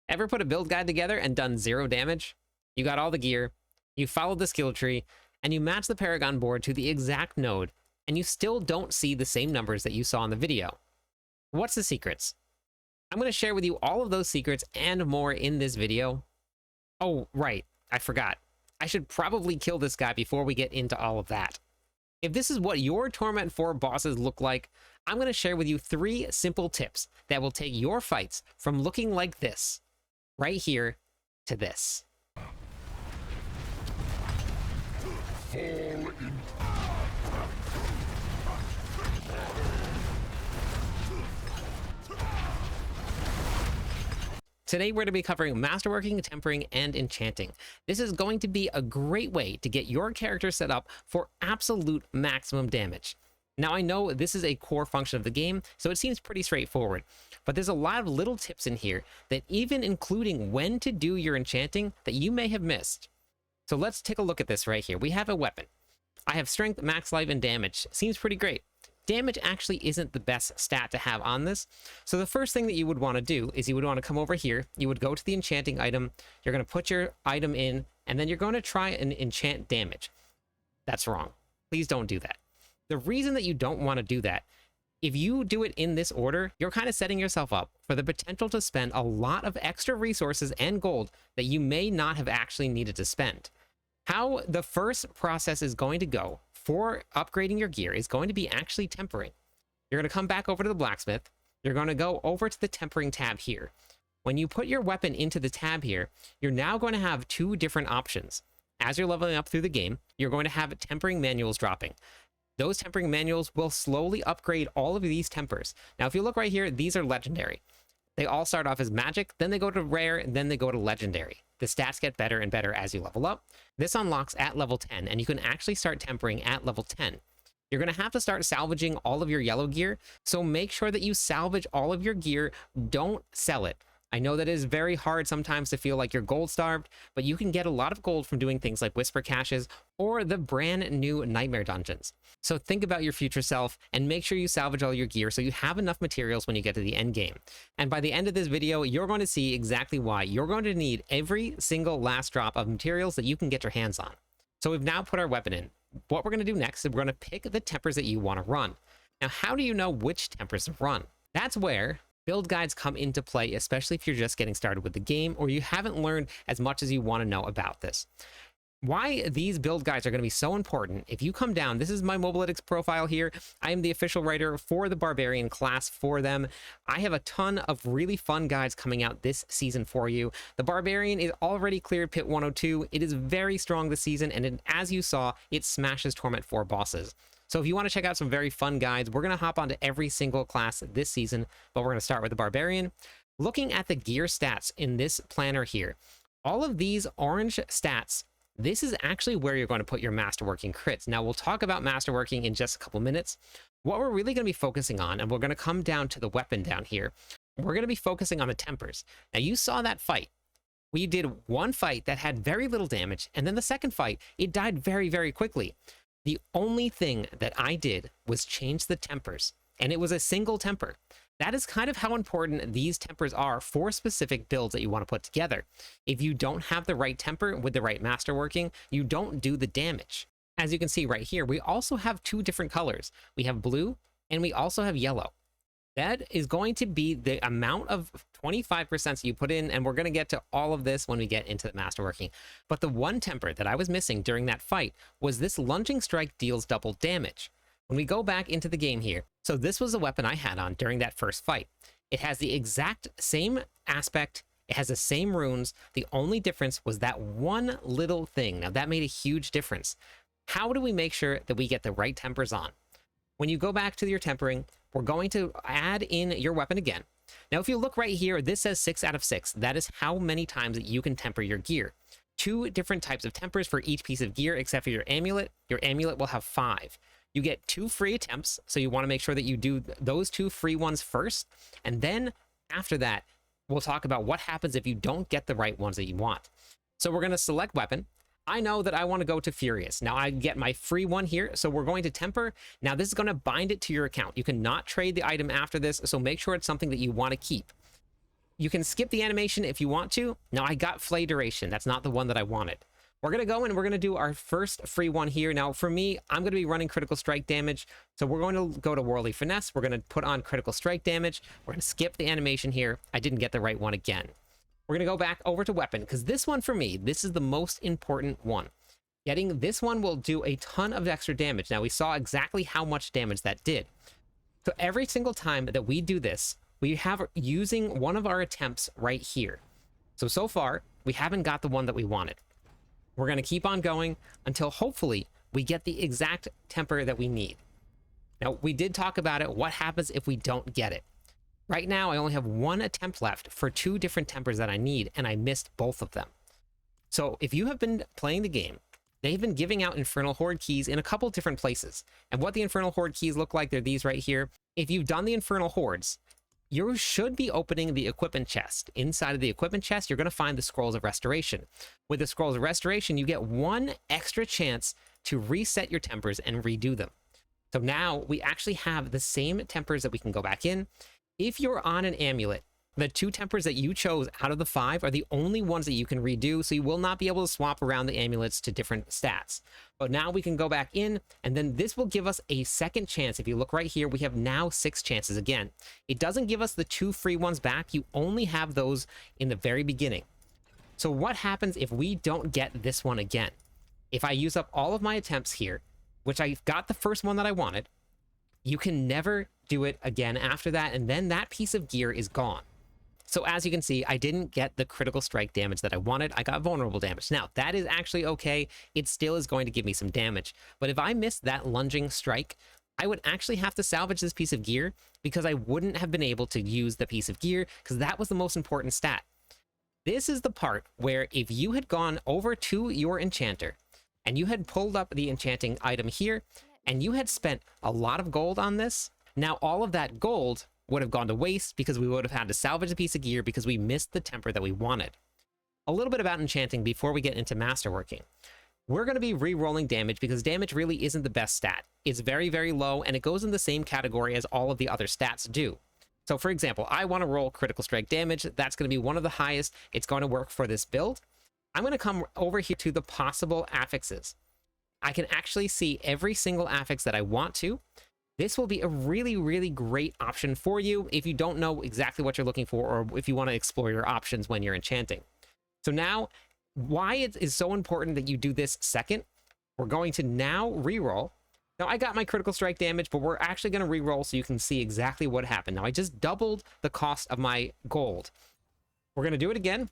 Ever put a build guide together and done 0 damage? You got all the gear, you followed the skill tree, and you match the Paragon board to the exact node, and you still don't see the same numbers that you saw in the video. What's the secrets? I'm going to share with you all of those secrets and more in this video. Oh, right, I forgot. I should probably kill this guy before we get into all of that. If this is what your Torment 4 bosses look like, I'm going to share with you 3 simple tips that will take your fights from looking like this, right here, to this. Today we're going to be covering Masterworking, Tempering, and Enchanting. This is going to be a great way to get your character set up for absolute maximum damage. Now I know this is a core function of the game, so it seems pretty straightforward, but there's a lot of little tips in here that even including when to do your enchanting that you may have missed. So let's take a look at this right here. We have a weapon. I have strength, max life, and damage. Seems pretty great. Damage actually isn't the best stat to have on this. So the first thing that you would want to do is you would want to come over here. You would go to the enchanting item. You're going to put your item in, and then you're going to try and enchant damage. That's wrong. Please don't do that. The reason that you don't want to do that, if you do it in this order, you're kind of setting yourself up for the potential to spend a lot of extra resources and gold that you may not have actually needed to spend. How the first process is going to go for upgrading your gear is going to be actually tempering. You're going to come back over to the blacksmith. You're going to go over to the tempering tab here. When you put your weapon into the tab here, you're now going to have 2 different options. As you're leveling up through the game, you're going to have tempering manuals dropping. Those tempering manuals will slowly upgrade all of these tempers. Now, if you look right here, these are legendary. They all start off as magic, then they go to rare, and then they go to legendary. The stats get better and better as you level up. This unlocks at level 10, and you can actually start tempering at level 10. You're going to have to start salvaging all of your yellow gear, so make sure that you salvage all of your gear. Don't sell it. I know that it is very hard sometimes to feel like you're gold starved, but you can get a lot of gold from doing things like whisper caches or the brand new nightmare dungeons. So think about your future self and make sure you salvage all your gear so you have enough materials when you get to the end game. And by the end of this video, you're going to see exactly why you're going to need every single last drop of materials that you can get your hands on. So we've now put our weapon in. What we're going to do next is we're going to pick the tempers that you want to run. Now, how do you know which tempers to run? That's where build guides come into play, especially if you're just getting started with the game or you haven't learned as much as you want to know about this. Why these build guides are going to be so important, if you come down, this is my Mobalytics profile here. I am the official writer for the Barbarian class for them. I have a ton of really fun guides coming out this season for you. The Barbarian is already cleared Pit 102. It is very strong this season, and as you saw, it smashes Torment 4 bosses. So if you want to check out some very fun guides, we're going to hop onto every single class this season, but we're going to start with the Barbarian. Looking at the gear stats in this planner here, all of these orange stats, this is actually where you're going to put your Masterworking crits. Now, we'll talk about Masterworking in just a couple minutes. What we're really going to be focusing on, and we're going to come down to the weapon down here, we're going to be focusing on the tempers. Now, you saw that fight. We did one fight that had very little damage, and then the second fight, it died very, very quickly. The only thing that I did was change the tempers, and it was a single temper. That is kind of how important these tempers are for specific builds that you want to put together. If you don't have the right temper with the right masterworking, you don't do the damage. As you can see right here, we also have 2 different colors. We have blue, and we also have yellow. That is going to be the amount of 25% that you put in, and we're going to get to all of this when we get into the masterworking. But the one temper that I was missing during that fight was this lunging strike deals double damage. When we go back into the game here, so this was a weapon I had on during that first fight. It has the exact same aspect, it has the same runes, the only difference was that one little thing. Now that made a huge difference. How do we make sure that we get the right tempers on? When you go back to your tempering, we're going to add in your weapon again. Now, if you look right here, this says 6 out of 6. That is how many times that you can temper your gear. 2 different types of tempers for each piece of gear, except for your amulet. Your amulet will have 5. You get 2 free attempts, so you want to make sure that you do those 2 free ones first. And then after that, we'll talk about what happens if you don't get the right ones that you want. So we're going to select weapon. I know that I want to go to Furious. Now I get my free one here, so we're going to temper. Now this is going to bind it to your account. You cannot trade the item after this, so make sure it's something that you want to keep. You can skip the animation if you want to. Now I got Flay Duration. That's not the one that I wanted. We're going to go and we're going to do our first free one here. Now for me, I'm going to be running critical strike damage. So we're going to go to Worldly Finesse. We're going to put on critical strike damage. We're going to skip the animation here. I didn't get the right one again. We're going to go back over to weapon because this one for me, this is the most important one. Getting this one will do a ton of extra damage. Now we saw exactly how much damage that did. So every single time that we do this, we have using one of our attempts right here. So far, we haven't got the one that we wanted. We're going to keep on going until hopefully we get the exact temper that we need. Now, we did talk about it. What happens if we don't get it? Right now, I only have one attempt left for 2 different tempers that I need, and I missed both of them. So if you have been playing the game, they've been giving out Infernal Horde keys in a couple different places. And what the Infernal Horde keys look like, they're these right here. If you've done the Infernal Hordes, you should be opening the equipment chest. Inside of the equipment chest, you're going to find the Scrolls of Restoration. With the Scrolls of Restoration, you get 1 extra chance to reset your tempers and redo them. So now we actually have the same tempers that we can go back in. If you're on an amulet, the 2 tempers that you chose out of the 5 are the only ones that you can redo, so you will not be able to swap around the amulets to different stats. But now we can go back in, and then this will give us a second chance. If you look right here, we have now 6 chances again. It doesn't give us the 2 free ones back. You only have those in the very beginning. So what happens if we don't get this one again? If I use up all of my attempts here, which I got the first one that I wanted, you can never do it again after that, and then that piece of gear is gone. So as you can see, I didn't get the critical strike damage that I wanted. I got vulnerable damage. Now, that is actually okay. It still is going to give me some damage. But if I missed that lunging strike, I would actually have to salvage this piece of gear because I wouldn't have been able to use the piece of gear because that was the most important stat. This is the part where if you had gone over to your enchanter and you had pulled up the enchanting item here and you had spent a lot of gold on this, now all of that gold would have gone to waste because we would have had to salvage a piece of gear because we missed the temper that we wanted. A little bit about enchanting before we get into masterworking. We're going to be re-rolling damage because damage really isn't the best stat. It's very, very low, and it goes in the same category as all of the other stats do. So for example, I want to roll critical strike damage. That's going to be one of the highest. It's going to work for this build. I'm going to come over here to the possible affixes. I can actually see every single affix that I want to. This will be a really, really great option for you if you don't know exactly what you're looking for or if you want to explore your options when you're enchanting. So now, why it is so important that you do this second, we're going to now reroll. Now, I got my critical strike damage, but we're actually going to reroll so you can see exactly what happened. Now, I just doubled the cost of my gold. We're going to do it again.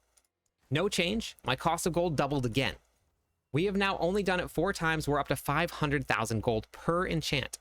No change. My cost of gold doubled again. We have now only done it 4 times. We're up to 500,000 gold per enchant.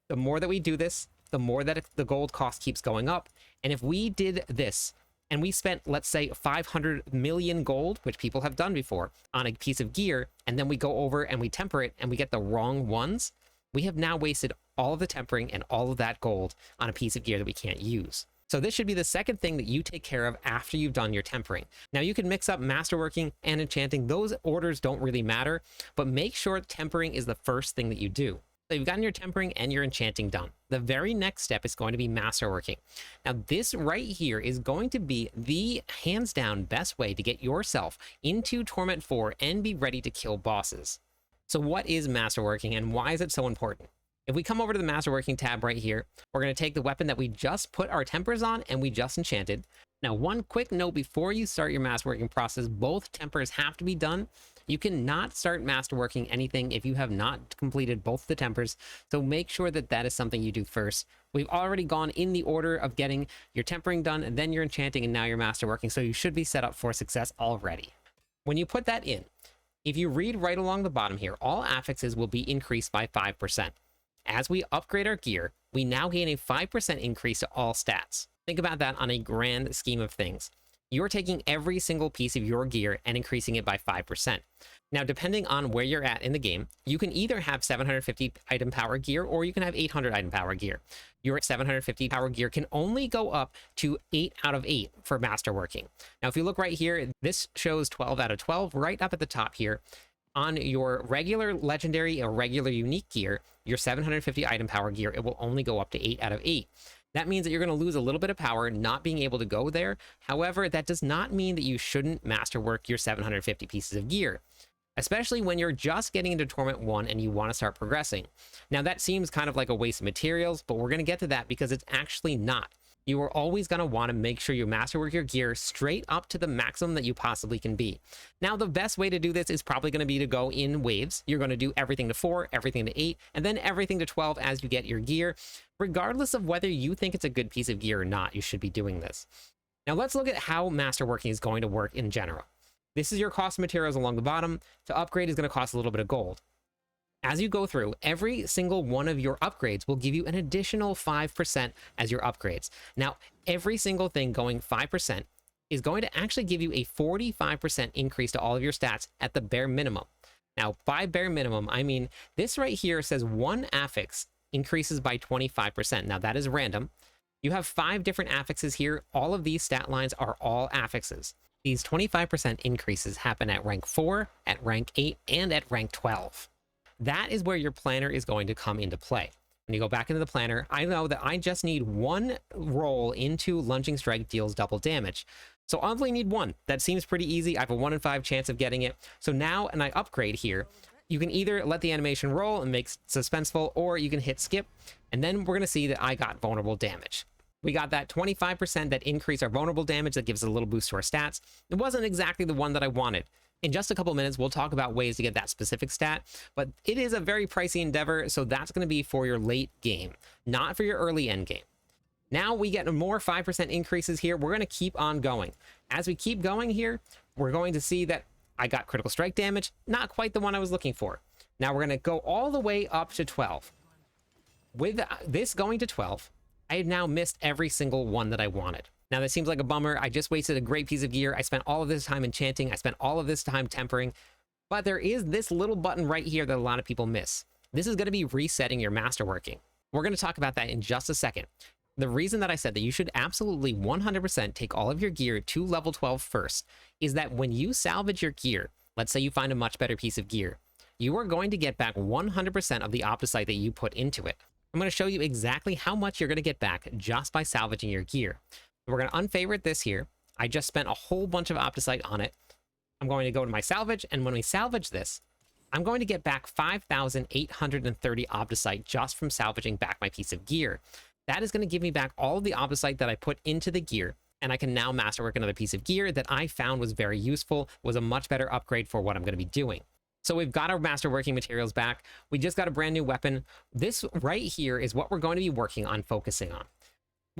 The more that we do this, the more that the gold cost keeps going up. And if we did this and we spent, let's say, 500 million gold, which people have done before, on a piece of gear, and then we go over and we temper it and we get the wrong ones, we have now wasted all of the tempering and all of that gold on a piece of gear that we can't use. So this should be the second thing that you take care of after you've done your tempering. Now you can mix up masterworking and enchanting. Those orders don't really matter, but make sure tempering is the first thing that you do. So you've gotten your tempering and your enchanting done. The very next step is going to be masterworking. Now this right here is going to be the hands down best way to get yourself into Torment 4 and be ready to kill bosses. So what is masterworking and why is it so important? If we come over to the masterworking tab right here, we're going to take the weapon that we just put our tempers on and we just enchanted. Now one quick note before you start your masterworking process, both tempers have to be done. You cannot start masterworking anything if you have not completed both the tempers, so make sure that that is something you do first. We've already gone in the order of getting your tempering done, and then your enchanting, and now your masterworking, so you should be set up for success already. When you put that in, if you read right along the bottom here, all affixes will be increased by 5%. As we upgrade our gear, we now gain a 5% increase to all stats. Think about that on a grand scheme of things. You're taking every single piece of your gear and increasing it by 5%. Now, depending on where you're at in the game, you can either have 750 item power gear or you can have 800 item power gear. Your 750 power gear can only go up to 8 out of 8 for masterworking. Now, if you look right here, this shows 12 out of 12 right up at the top here. On your regular legendary or regular unique gear, your 750 item power gear, it will only go up to 8 out of 8. That means that you're going to lose a little bit of power not being able to go there. However, that does not mean that you shouldn't masterwork your 750 pieces of gear, especially when you're just getting into Torment 1 and you want to start progressing. Now, that seems kind of like a waste of materials, but we're going to get to that because it's actually not. You are always going to want to make sure you masterwork your gear straight up to the maximum that you possibly can be. Now, the best way to do this is probably going to be to go in waves. You're going to do everything to 4, everything to 8, and then everything to 12 as you get your gear. Regardless of whether you think it's a good piece of gear or not, you should be doing this. Now, let's look at how masterworking is going to work in general. This is your cost of materials along the bottom. To upgrade is going to cost a little bit of gold. As you go through, every single one of your upgrades will give you an additional 5% as your upgrades. Now, every single thing going 5% is going to actually give you a 45% increase to all of your stats at the bare minimum. Now, by bare minimum, I mean this right here says one affix increases by 25%. Now, that is random. You have 5 different affixes here. All of these stat lines are all affixes. These 25% increases happen at rank 4, at rank 8, and at rank 12. That is where your planner is going to come into play. When you go back into the planner, I know that I just need one roll into Lunging Strike deals double damage. So I only need one. That seems pretty easy. I have a 1 in 5 chance of getting it. So now, and I upgrade here, you can either let the animation roll and make suspenseful, or you can hit skip, and then we're going to see that I got vulnerable damage. We got that 25% that increase our vulnerable damage that gives a little boost to our stats. It wasn't exactly the one that I wanted. In just a couple minutes, we'll talk about ways to get that specific stat, but it is a very pricey endeavor, so that's going to be for your late game, not for your early end game. Now we get more 5% increases here. We're going to keep on going. As we keep going here, we're going to see that I got critical strike damage, not quite the one I was looking for. Now we're going to go all the way up to 12. With this going to 12, I have now missed every single one that I wanted. Now that seems like a bummer. I just wasted a great piece of gear. I spent all of this time enchanting. I spent all of this time tempering. But there is this little button right here that a lot of people miss. This is going to be resetting your masterworking. We're going to talk about that in just a second. The reason that I said that you should absolutely 100% take all of your gear to level 12 first is that when you salvage your gear, let's say you find a much better piece of gear, you are going to get back 100% of the opticite that you put into it. I'm going to show you exactly how much you're going to get back just by salvaging your gear. We're going to unfavorite this here. I just spent a whole bunch of opticite on it. I'm going to go to my salvage, and when we salvage this, I'm going to get back 5,830 opticite just from salvaging back my piece of gear. That is going to give me back all of the opticite that I put into the gear, and I can now masterwork another piece of gear that I found was very useful, was a much better upgrade for what I'm going to be doing. So we've got our masterworking materials back. We just got a brand new weapon. This right here is what we're going to be working on focusing on.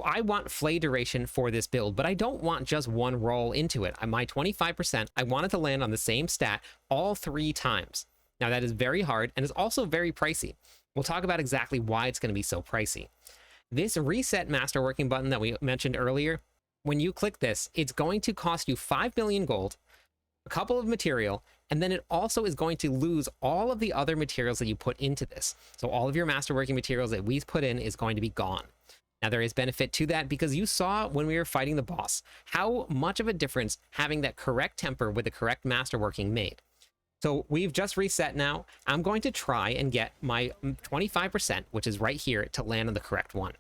I want flay duration for this build, but I don't want just one roll into it. My 25%, I want it to land on the same stat all 3 times. Now that is very hard and is also very pricey. We'll talk about exactly why it's going to be so pricey. This reset masterworking button that we mentioned earlier, when you click this, it's going to cost you 5 million gold, a couple of material, and then it also is going to lose all of the other materials that you put into this. So all of your masterworking materials that we put in is going to be gone. Now, there is benefit to that because you saw when we were fighting the boss how much of a difference having that correct temper with the correct masterworking made. So we've just reset now. I'm going to try and get my 25%, which is right here, to land on the correct one.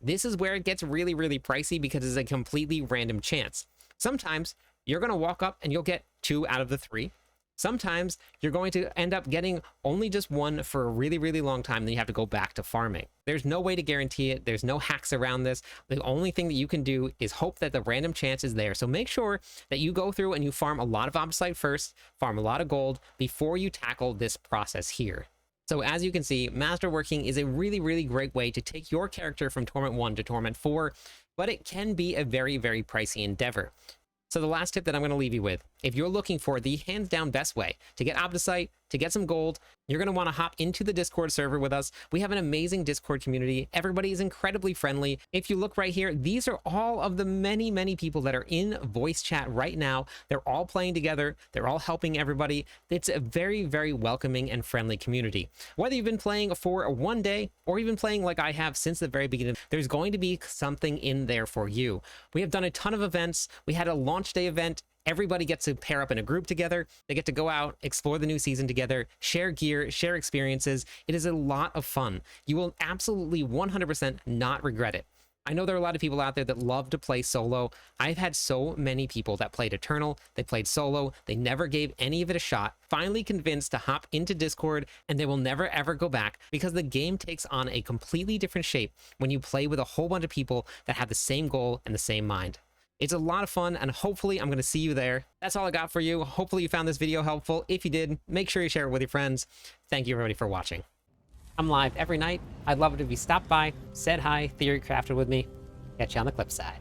This is where it gets really, really pricey because it's a completely random chance. Sometimes you're going to walk up and you'll get 2 out of the 3. Sometimes you're going to end up getting only just 1 for a really, really long time, then you have to go back to farming. There's no way to guarantee it. There's no hacks around this. The only thing that you can do is hope that the random chance is there. So make sure that you go through and you farm a lot of opticite first, farm a lot of gold before you tackle this process here. So as you can see, masterworking is a really, really great way to take your character from Torment 1 to Torment 4, but it can be a very, very pricey endeavor. So the last tip that I'm going to leave you with, if you're looking for the hands down best way to get opticite, to get some gold, you're going to want to hop into the Discord server with us. We have an amazing Discord community. Everybody is incredibly friendly. If you look right here, these are all of the many, many people that are in voice chat right now. They're all playing together. They're all helping everybody. It's a very, very welcoming and friendly community. Whether you've been playing for 1 day or even playing like I have since the very beginning, there's going to be something in there for you. We have done a ton of events. We had a launch day event. Everybody gets to pair up in a group together. They get to go out, explore the new season together, share gear, share experiences. It is a lot of fun. You will absolutely 100% not regret it. I know there are a lot of people out there that love to play solo. I've had so many people that played Eternal, they played solo, they never gave any of it a shot, finally convinced to hop into Discord, and they will never ever go back because the game takes on a completely different shape when you play with a whole bunch of people that have the same goal and the same mind. It's a lot of fun, and hopefully I'm going to see you there. That's all I got for you. Hopefully you found this video helpful. If you did, make sure you share it with your friends. Thank you everybody for watching. I'm live every night. I'd love it if you stopped by, said hi, theory crafted with me. Catch you on the clip side.